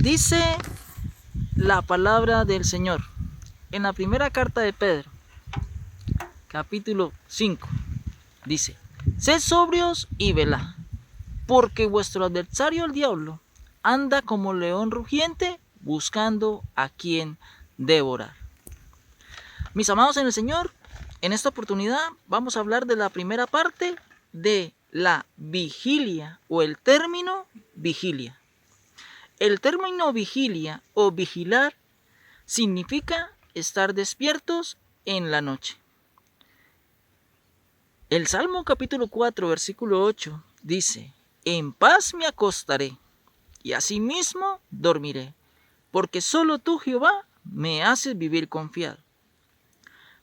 Dice la palabra del Señor en la primera carta de Pedro, capítulo 5, dice: sed sobrios y velad, porque vuestro adversario el diablo anda como león rugiente buscando a quien devorar. Mis amados en el Señor, en esta oportunidad vamos a hablar de la primera parte de la vigilia o el término vigilia. El término vigilia o vigilar significa estar despiertos en la noche. El Salmo capítulo 4, versículo 8 dice: en paz me acostaré y asimismo dormiré, porque solo tú, Jehová, me haces vivir confiado.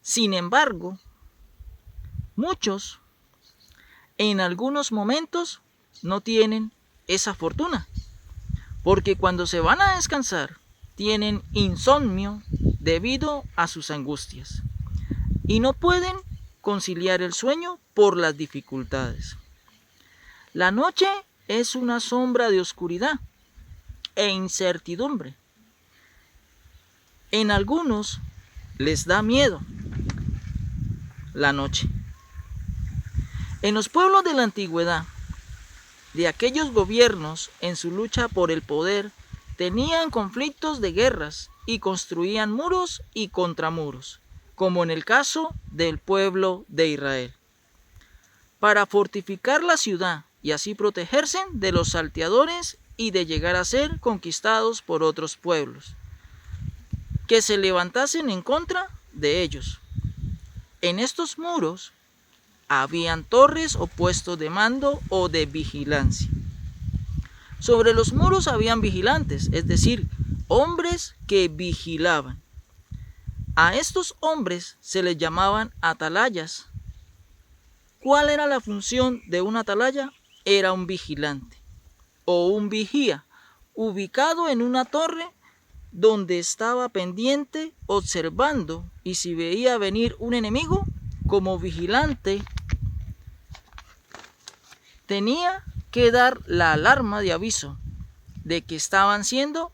Sin embargo, muchos en algunos momentos no tienen esa fortuna, porque cuando se van a descansar tienen insomnio debido a sus angustias y no pueden conciliar el sueño por las dificultades. La noche es una sombra de oscuridad e incertidumbre. En algunos les da miedo la noche. En los pueblos de la antigüedad, de aquellos gobiernos en su lucha por el poder, tenían conflictos de guerras y construían muros y contramuros, como en el caso del pueblo de Israel, para fortificar la ciudad y así protegerse de los salteadores y de llegar a ser conquistados por otros pueblos que se levantasen en contra de ellos. En estos muros habían torres o puestos de mando o de vigilancia. Sobre los muros habían vigilantes, es decir, hombres que vigilaban. A estos hombres se les llamaban atalayas. ¿Cuál era la función de un atalaya? Era un vigilante o un vigía, ubicado en una torre donde estaba pendiente, observando, y si veía venir un enemigo, como vigilante, tenía que dar la alarma de aviso de que estaban siendo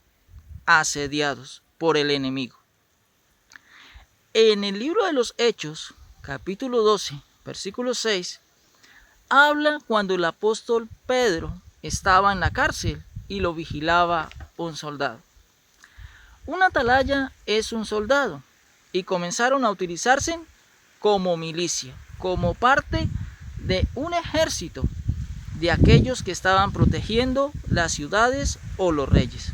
asediados por el enemigo. En el libro de los Hechos, capítulo 12, versículo 6, habla cuando el apóstol Pedro estaba en la cárcel y lo vigilaba un soldado. Un atalaya es un soldado y comenzaron a utilizarse como milicia, como parte de un ejército de aquellos que estaban protegiendo las ciudades o los reyes.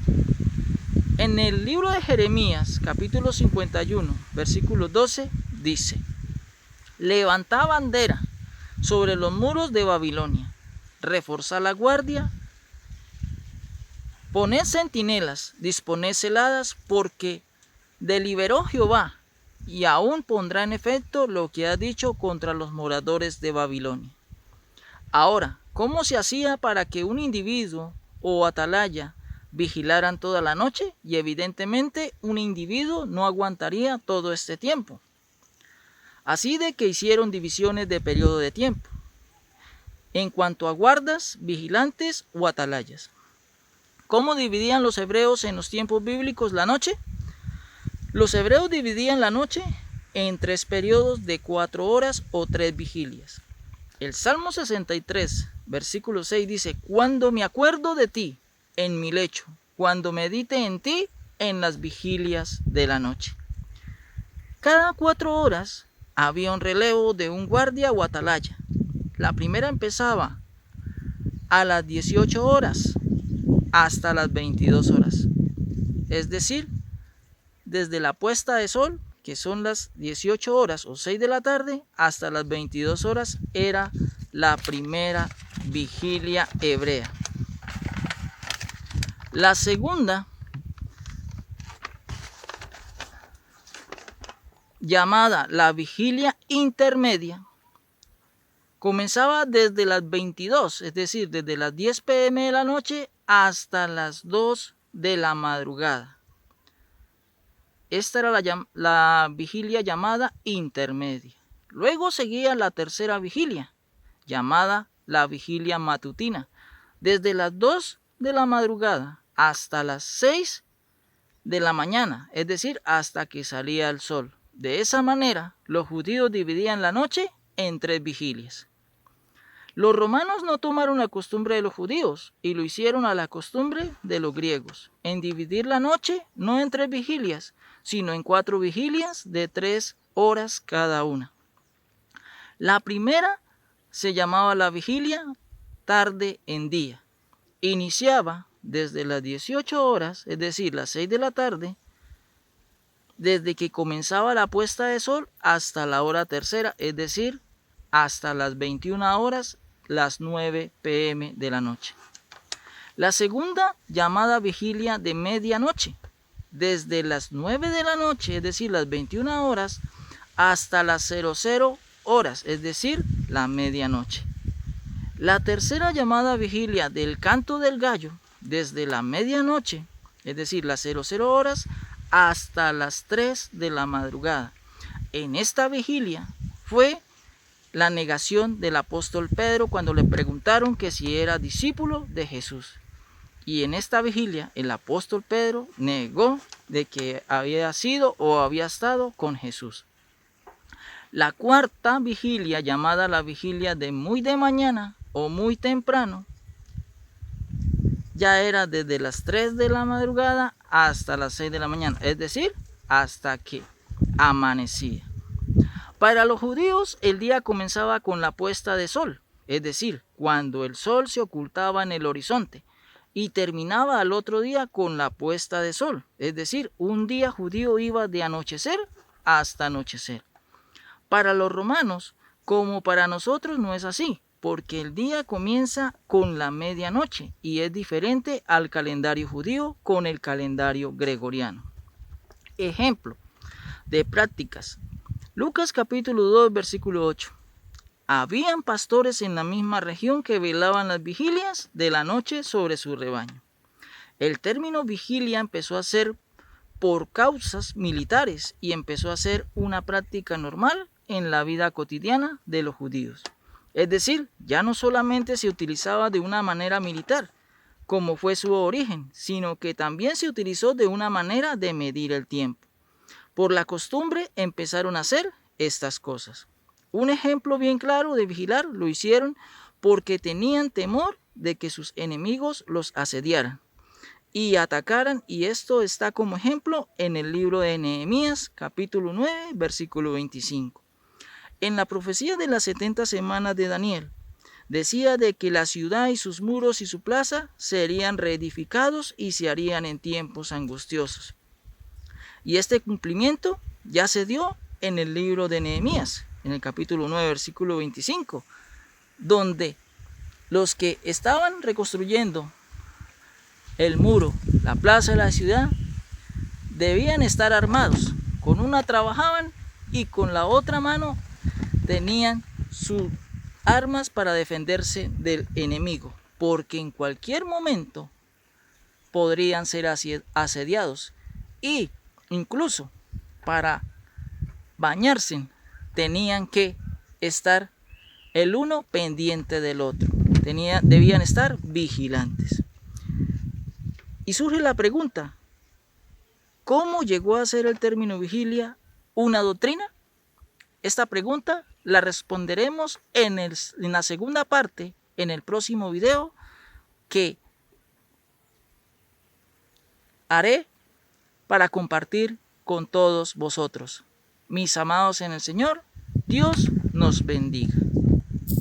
En el libro de Jeremías, capítulo 51, versículo 12, dice: levantad bandera sobre los muros de Babilonia, reforzad la guardia, poned centinelas, disponed celadas, porque deliberó Jehová, y aún pondrá en efecto lo que ha dicho contra los moradores de Babilonia. Ahora, ¿cómo se hacía para que un individuo o atalaya vigilaran toda la noche? Y evidentemente un individuo no aguantaría todo este tiempo. Así de que hicieron divisiones de periodo de tiempo en cuanto a guardas, vigilantes o atalayas. ¿Cómo dividían los hebreos en los tiempos bíblicos la noche? Los hebreos dividían la noche en 3 periodos de 4 horas o 3 vigilias. El Salmo 63, versículo 6 dice: cuando me acuerdo de ti en mi lecho, cuando medite en ti en las vigilias de la noche. Cada 4 horas había un relevo de un guardia o atalaya. La primera empezaba a las 18 horas hasta las 22 horas. Es decir, desde la puesta de sol, que son las 18 horas o 6 de la tarde, hasta las 22 horas era la primera vigilia hebrea. La segunda, llamada la vigilia intermedia, comenzaba desde las 22, es decir, desde las 10 p.m. de la noche hasta las 2 de la madrugada. Esta era la vigilia llamada intermedia. Luego seguía la tercera vigilia, llamada la vigilia matutina, desde las 2 de la madrugada hasta las 6 de la mañana, es decir, hasta que salía el sol. De esa manera, los judíos dividían la noche en 3 vigilias. Los romanos no tomaron la costumbre de los judíos y lo hicieron a la costumbre de los griegos, en dividir la noche no en 3 vigilias, sino en 4 vigilias de 3 horas cada una. La primera se llamaba la vigilia tarde en día. Iniciaba desde las 18 horas, es decir, las 6 de la tarde, desde que comenzaba la puesta de sol hasta la hora tercera, es decir, hasta las 21 horas, las 9 p.m. de la noche. La segunda, llamada vigilia de medianoche, desde las 9 de la noche, es decir, las 21 horas, hasta las 00 horas, es decir, la medianoche. La tercera, llamada vigilia del canto del gallo, desde la medianoche, es decir, las 00 horas, hasta las 3 de la madrugada. En esta vigilia fue la negación del apóstol Pedro cuando le preguntaron que si era discípulo de Jesús. Y en esta vigilia el apóstol Pedro negó de que había sido o había estado con Jesús. La cuarta vigilia, llamada la vigilia de muy de mañana o muy temprano, ya era desde las 3 de la madrugada hasta las 6 de la mañana, es decir, hasta que amanecía. Para los judíos, el día comenzaba con la puesta de sol, es decir, cuando el sol se ocultaba en el horizonte, y terminaba al otro día con la puesta de sol, es decir, un día judío iba de anochecer hasta anochecer. Para los romanos, como para nosotros, no es así, porque el día comienza con la medianoche y es diferente al calendario judío con el calendario gregoriano. Ejemplo de prácticas. Lucas capítulo 2, versículo 8. Habían pastores en la misma región que velaban las vigilias de la noche sobre su rebaño. El término vigilia empezó a ser por causas militares y empezó a ser una práctica normal en la vida cotidiana de los judíos. Es decir, ya no solamente se utilizaba de una manera militar, como fue su origen, sino que también se utilizó de una manera de medir el tiempo. Por la costumbre empezaron a hacer estas cosas. Un ejemplo bien claro de vigilar lo hicieron porque tenían temor de que sus enemigos los asediaran y atacaran, y esto está como ejemplo en el libro de Nehemías, capítulo 9, versículo 25. En la profecía de las 70 semanas de Daniel, decía de que la ciudad y sus muros y su plaza serían reedificados y se harían en tiempos angustiosos. Y este cumplimiento ya se dio en el libro de Nehemías, en el capítulo 9, versículo 25, donde los que estaban reconstruyendo el muro, la plaza de la ciudad, debían estar armados. Con una trabajaban y con la otra mano tenían sus armas para defenderse del enemigo, porque en cualquier momento podrían ser asediados. Y incluso para bañarse tenían que estar el uno pendiente del otro. Debían estar vigilantes. Y surge la pregunta, ¿cómo llegó a ser el término vigilia una doctrina? Esta pregunta la responderemos en la segunda parte, en el próximo video que haré para compartir con todos vosotros. Mis amados en el Señor, Dios nos bendiga.